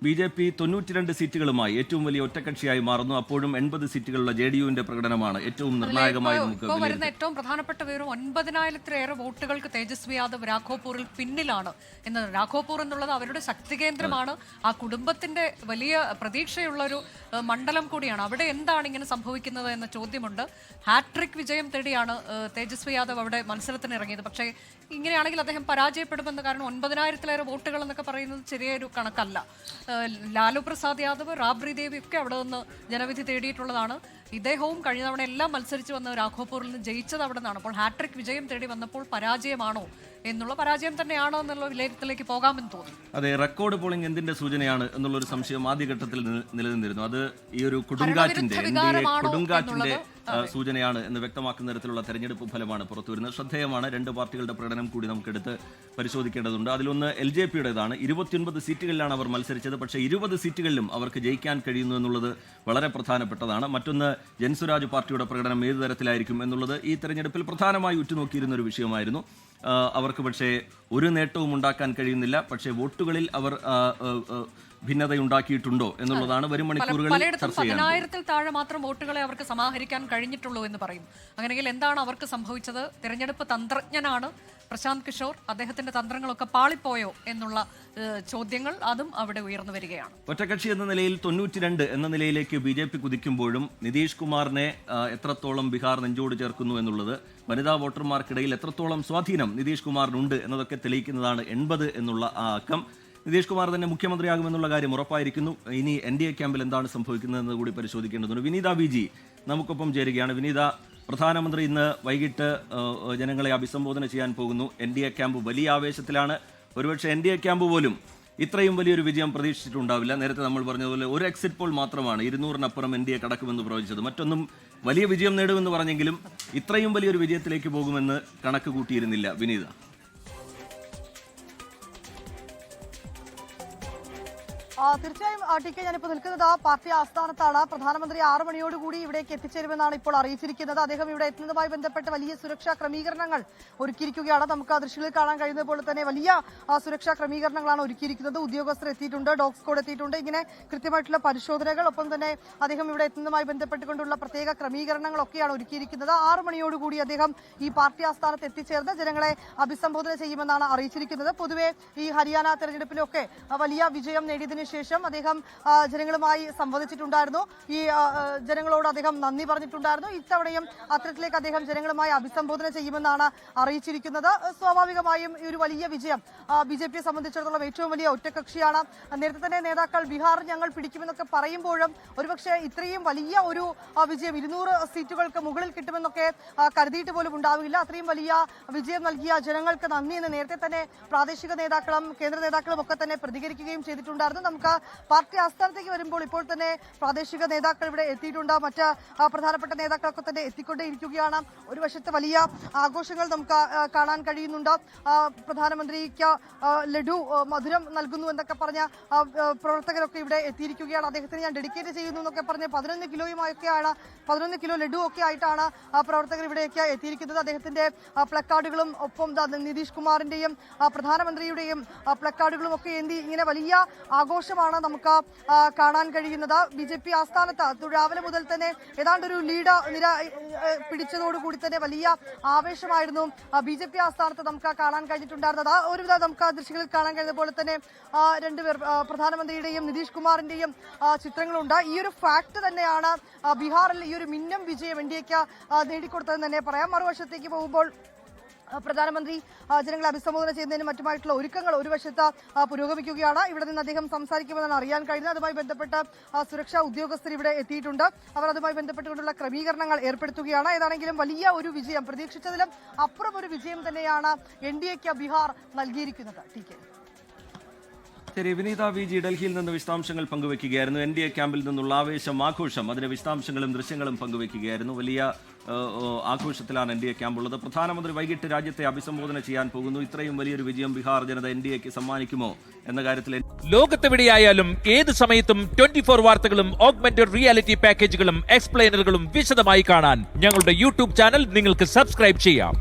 BJP 92 സീറ്റുകളുമായി ഏറ്റവും വലിയ ഒറ്റക്കക്ഷിയായി മാറുന്നു. അപ്പോഴും 80 സീറ്റുകളുള്ള JDUവിന്റെ പ്രകടനമാണ് ഏറ്റവും നിർണായകമായി നമുക്ക് വരുന്ന ഏറ്റവും പ്രധാനപ്പെട്ട വിവരം 9,000-ലേറെ വോട്ടുകൾക്ക് തേജസ്വി യാദവ് രാഘോപൂരിൽ പിന്നിലാണ് എന്നത്. രാഘോപൂർ എന്നുള്ളത് അവരുടെ ശക്തി കേന്ദ്രമാണ്, ആ കുടുംബത്തിന്റെ വലിയ പ്രതീക്ഷയുള്ള ഒരു മണ്ഡലം കൂടിയാണ്. അവിടെ എന്താണ് ഇങ്ങനെ സംഭവിക്കുന്നത് എന്ന ചോദ്യമുണ്ട്. ഹാട്രിക് വിജയം തേടിയാണ് തേജസ്വി യാദവ് അവിടെ മത്സരത്തിന് ഇറങ്ങിയത്. പക്ഷേ ഇങ്ങനെയാണെങ്കിൽ അദ്ദേഹം പരാജയപ്പെടുമെന്ന്, കാരണം 9,000-ലേറെ വോട്ടുകൾ എന്നൊക്കെ പറയുന്നത് ചെറിയൊരു കണക്കല്ല. ലാലു പ്രസാദ് യാദവ്, റാബ്രി ദേവി ഒക്കെ അവിടെ നിന്ന് ജനവിധി തേടിയിട്ടുള്ളതാണ്. ഇദ്ദേഹവും കഴിഞ്ഞ തവണ എല്ലാം മത്സരിച്ച് വന്ന രാഘോപൂരിൽ നിന്ന് ജയിച്ചത് അവിടെ നിന്നാണ്. അപ്പോൾ ഹാട്രിക് വിജയം തേടി വന്നപ്പോൾ പരാജയമാണോ എന്നുള്ള, പരാജയം തന്നെയാണോ എന്നുള്ള വിലയിരുത്തലേക്ക് പോകാമെന്ന് തോന്നുന്നു. അതെ, റെക്കോർഡ് പോളിംഗ് എന്തിന്റെ സൂചനയാണ് എന്നുള്ളൊരു സംശയം ആദ്യഘട്ടത്തിൽ നിലനിന്നിരുന്നു. അത് ഈ ഒരു കൊടുങ്കാറ്റിന്റെ സൂചനയാണ് എന്ന് വ്യക്തമാക്കുന്ന തരത്തിലുള്ള തെരഞ്ഞെടുപ്പ് ഫലമാണ് പുറത്തുവരുന്നത്. ശ്രദ്ധേയമാണ്. രണ്ട് പാർട്ടികളുടെ പ്രകടനം കൂടി നമുക്കെടുത്ത് പരിശോധിക്കേണ്ടതുണ്ട്. അതിലൊന്ന് LJPയുടേതാണ്. 29 സീറ്റുകളിലാണ് അവർ മത്സരിച്ചത്. പക്ഷേ 20 സീറ്റുകളിലും അവർക്ക് ജയിക്കാൻ കഴിയുന്നു എന്നുള്ളത് വളരെ പ്രധാനപ്പെട്ടതാണ്. മറ്റൊന്ന് ജൻസുരാജ് പാർട്ടിയുടെ പ്രകടനം ഏത് തരത്തിലായിരിക്കും എന്നുള്ളത് ഈ തെരഞ്ഞെടുപ്പിൽ പ്രധാനമായി ഉറ്റുനോക്കിയിരുന്ന ഒരു വിഷയമായിരുന്നു. അവർക്ക് പക്ഷേ ഒരു നേട്ടവും ഉണ്ടാക്കാൻ കഴിയുന്നില്ല. പക്ഷേ വോട്ടുകളിൽ അവർ ഭിന്നതയുണ്ടാക്കിയിട്ടുണ്ടോ എന്നുള്ളതാണ് വരും മണിക്കൂറുകളിൽ ചർച്ച ചെയ്യാൻ. 10,000-ൽ താഴെ മാത്രം വോട്ടുകളെ അവർക്ക് സമാഹരിക്കാൻ കഴിഞ്ഞിട്ടുള്ളൂ എന്ന് പറയും. അങ്ങനെയെങ്കിൽ എന്താണ് അവർക്ക് സംഭവിച്ചത്? തെരഞ്ഞെടുപ്പ് തന്ത്രജ്ഞനാണ് പ്രശാന്ത് കിഷോർ, അദ്ദേഹത്തിന്റെ തന്ത്രങ്ങളൊക്കെ പാളിപ്പോയോ എന്നുള്ള ചോദ്യങ്ങൾ അതും അവിടെ ഉയർന്നു വരികയാണ്. ഒറ്റകക്ഷി എന്ന നിലയിൽ 92 എന്ന നിലയിലേക്ക് BJP കുതിക്കുമ്പോഴും നിതീഷ് കുമാറിനെ എത്രത്തോളം ബീഹാർ നെഞ്ചോട് ചേർക്കുന്നു എന്നുള്ളത്, വനിതാ വോട്ടർമാർക്കിടയിൽ എത്രത്തോളം സ്വാധീനം നിതീഷ് കുമാറിനുണ്ട് എന്നതൊക്കെ തെളിയിക്കുന്നതാണ് 80 എന്നുള്ള ആ അക്കം. നിതീഷ് കുമാർ തന്നെ മുഖ്യമന്ത്രിയാകുമെന്നുള്ള കാര്യം ഉറപ്പായിരിക്കുന്നു. ഇനി NDA ക്യാമ്പിൽ എന്താണ് സംഭവിക്കുന്നതെന്ന് കൂടി പരിശോധിക്കേണ്ടതുണ്ട്. വിനീത VG നമുക്കൊപ്പം ചേരുകയാണ്. വിനീത, പ്രധാനമന്ത്രി ഇന്ന് വൈകിട്ട് ജനങ്ങളെ അഭിസംബോധന ചെയ്യാൻ പോകുന്നു. NDA ക്യാമ്പ് വലിയ ആവേശത്തിലാണ്. ഒരുപക്ഷെ NDA ക്യാമ്പ് പോലും ഇത്രയും വലിയൊരു വിജയം പ്രതീക്ഷിച്ചിട്ടുണ്ടാവില്ല. നേരത്തെ നമ്മൾ പറഞ്ഞതുപോലെ ഒരു എക്സിറ്റ് പോൾ മാത്രമാണ് 200-നപ്പുറം NDA കടക്കുമെന്ന് പ്രവചിച്ചത്. മറ്റൊന്നും വലിയ വിജയം നേടുമെന്ന് പറഞ്ഞെങ്കിലും ഇത്രയും വലിയൊരു വിജയത്തിലേക്ക് പോകുമെന്ന് കണക്ക് കൂട്ടിയിരുന്നില്ല. വിനീത, തീർച്ചയായും ടി.കെ, ഞാനിപ്പോൾ നിൽക്കുന്നത് പാർട്ടി ആസ്ഥാനത്താണ്. പ്രധാനമന്ത്രി 6 മണിയോടുകൂടി ഇവിടേക്ക് എത്തിച്ചേരുമെന്നാണ് ഇപ്പോൾ അറിയിച്ചിരിക്കുന്നത്. അദ്ദേഹം ഇവിടെ എത്തുന്നതുമായി ബന്ധപ്പെട്ട് വലിയ സുരക്ഷാ ക്രമീകരണങ്ങൾ ഒരുക്കിയിരിക്കുകയാണ്. നമുക്ക് ആ ദൃശ്യങ്ങളിൽ കാണാൻ കഴിയുന്നത് പോലെ തന്നെ വലിയ സുരക്ഷാ ക്രമീകരണങ്ങളാണ് ഒരുക്കിയിരിക്കുന്നത്. ഉദ്യോഗസ്ഥർ എത്തിയിട്ടുണ്ട്, ഡോഗ് സ്ക്വാഡ് എത്തിയിട്ടുണ്ട്. ഇങ്ങനെ കൃത്യമായിട്ടുള്ള പരിശോധനകൾ, ഒപ്പം തന്നെ അദ്ദേഹം ഇവിടെ എത്തുന്നതുമായി ബന്ധപ്പെട്ടുകൊണ്ടുള്ള പ്രത്യേക ക്രമീകരണങ്ങളൊക്കെയാണ് ഒരുക്കിയിരിക്കുന്നത്. 6 മണിയോടുകൂടി അദ്ദേഹം ഈ പാർട്ടി ആസ്ഥാനത്ത് എത്തിച്ചേർന്ന് ജനങ്ങളെ അഭിസംബോധന ചെയ്യുമെന്നാണ് അറിയിച്ചിരിക്കുന്നത്. പൊതുവെ ഈ ഹരിയാന തെരഞ്ഞെടുപ്പിലൊക്കെ വലിയ വിജയം നേടിയതിനു ശേഷം അദ്ദേഹം ജനങ്ങളുമായി സംവദിച്ചിട്ടുണ്ടായിരുന്നു. ഈ ജനങ്ങളോട് അദ്ദേഹം നന്ദി പറഞ്ഞിട്ടുണ്ടായിരുന്നു. ഇത്തവണയും അത്തരത്തിലേക്ക് അദ്ദേഹം ജനങ്ങളുമായി അഭിസംബോധന ചെയ്യുമെന്നാണ് അറിയിച്ചിരിക്കുന്നത്. സ്വാഭാവികമായും ഈ ഒരു വലിയ വിജയം BJPയെ സംബന്ധിച്ചിടത്തോളം ഏറ്റവും വലിയ ഒറ്റക്കക്ഷിയാണ്. നേരത്തെ തന്നെ നേതാക്കൾ ബീഹാർ ഞങ്ങൾ പിടിക്കുമെന്നൊക്കെ പറയുമ്പോഴും ഒരുപക്ഷെ ഇത്രയും വലിയ ഒരു വിജയം 200 സീറ്റുകൾക്ക് മുകളിൽ കിട്ടുമെന്നൊക്കെ കരുതിയിട്ട് പോലും ഉണ്ടാവില്ല. അത്രയും വലിയ വിജയം നൽകിയ ജനങ്ങൾക്ക് നന്ദി എന്ന് നേരത്തെ തന്നെ പ്രാദേശിക നേതാക്കളും കേന്ദ്ര നേതാക്കളും ഒക്കെ തന്നെ പ്രതികരിക്കുകയും ചെയ്തിട്ടുണ്ടായിരുന്നു. നമുക്ക് പാർട്ടി ആസ്ഥാനത്തേക്ക് വരുമ്പോൾ ഇപ്പോൾ തന്നെ പ്രാദേശിക നേതാക്കൾ ഇവിടെ എത്തിയിട്ടുണ്ട്. മറ്റ് പ്രധാനപ്പെട്ട നേതാക്കളൊക്കെ തന്നെ എത്തിക്കൊണ്ടേയിരിക്കുകയാണ്. ഒരു വശത്ത് വലിയ ആഘോഷങ്ങൾ നമുക്ക് കാണാൻ കഴിയുന്നുണ്ട്. പ്രധാനമന്ത്രിക്ക് ലഡു മധുരം നൽകുന്നു എന്നൊക്കെ പറഞ്ഞ പ്രവർത്തകരൊക്കെ ഇവിടെ എത്തിയിരിക്കുകയാണ്. അദ്ദേഹത്തിന് ഞാൻ ഡെഡിക്കേറ്റ് ചെയ്യുന്നു എന്നൊക്കെ പറഞ്ഞ് 11 കിലോ ലഡു ഒക്കെ ആയിട്ടാണ് പ്രവർത്തകർ ഇവിടേക്ക് എത്തിയിരിക്കുന്നത്. അദ്ദേഹത്തിന്റെ പ്ലക്കാർഡുകളും ഒപ്പം നിതീഷ് കുമാറിന്റെയും പ്രധാനമന്ത്രിയുടെയും പ്ലക്കാർഡുകളും ഒക്കെ ഏന്തി ഇങ്ങനെ വലിയ ആഘോഷമാണ് നമുക്ക് കാണാൻ കഴിയുന്നത്. BJP ആസ്ഥാനത്ത് രാവിലെ മുതൽ തന്നെ ഏതാണ്ട് ഒരു നിര പിടിച്ചതോടുകൂടി തന്നെ വലിയ ആവേശമായിരുന്നു BJP ആസ്ഥാനത്ത് നമുക്ക് കാണാൻ കഴിഞ്ഞിട്ടുണ്ടായിരുന്നത്. ഒരുവിധം നമുക്ക് ദൃശ്യങ്ങളിൽ കാണാൻ കഴിയുന്ന പോലെ തന്നെ രണ്ടുപേർ, പ്രധാനമന്ത്രിയുടെയും നിതീഷ് കുമാറിന്റെയും ചിത്രങ്ങളുണ്ട്. ഈ ഒരു ഫാക്ട് തന്നെയാണ് ബീഹാറിൽ ഈ ഒരു മിന്നം വിജയം NDAക്ക് നേടിക്കൊടുത്തതെന്ന് തന്നെ പറയാം. മറുവശത്തേക്ക് പോകുമ്പോൾ പ്രധാനമന്ത്രി ജനങ്ങളെ അഭിസംബോധന ചെയ്യുന്നതിനും മറ്റുമായിട്ടുള്ള ഒരുക്കങ്ങൾ ഒരു വശത്ത് പുരോഗമിക്കുകയാണ്. ഇവിടെ നിന്ന് അദ്ദേഹം സംസാരിക്കുമെന്നാണ് അറിയാൻ കഴിയുന്നത്. അതുമായി ബന്ധപ്പെട്ട് സുരക്ഷാ ഉദ്യോഗസ്ഥർ ഇവിടെ എത്തിയിട്ടുണ്ട്. അവർ അതുമായി ബന്ധപ്പെട്ടുകൊണ്ടുള്ള ക്രമീകരണങ്ങൾ ഏർപ്പെടുത്തുകയാണ്. ഏതാണെങ്കിലും വലിയ ഒരു വിജയം, പ്രതീക്ഷിച്ചതിലും അപ്പുറം ഒരു വിജയം തന്നെയാണ് NDAക്ക് ബീഹാർ നൽകിയിരിക്കുന്നത്. ടി.കെ. ശരി, വിനീത VG ഡൽഹിയിൽ നിന്ന് വിശദാംശങ്ങൾ പങ്കുവെക്കുകയായിരുന്നു. NDA ക്യാമ്പിൽ നിന്നുള്ള ആവേശം, ആഘോഷം, അതിന്റെ വിശദാംശങ്ങളും ദൃശ്യങ്ങളും പങ്കുവെക്കുകയായിരുന്നു. വലിയ ആഘോഷത്തിലാണ് NDA ക്യാമ്പുള്ളത്. പ്രധാനമന്ത്രി വൈകിട്ട് രാജ്യത്തെ അഭിസംബോധന ചെയ്യാൻ പോകുന്നു. ഇത്രയും വലിയൊരു വിജയം ബീഹാർ ജനത NDAക്ക് സമ്മാനിക്കുമോ എന്ന കാര്യത്തിൽ ലോകത്തെവിടെയായാലും ഏത് സമയത്തും 24 വാർത്തകളും ഓഗ്മെന്റഡ് റിയാലിറ്റി പാക്കേജുകളും എക്സ്പ്ലെയിനറുകളും വിശദമായി കാണാൻ ഞങ്ങളുടെ YouTube ചാനൽ നിങ്ങൾക്ക് സബ്സ്ക്രൈബ് ചെയ്യാം.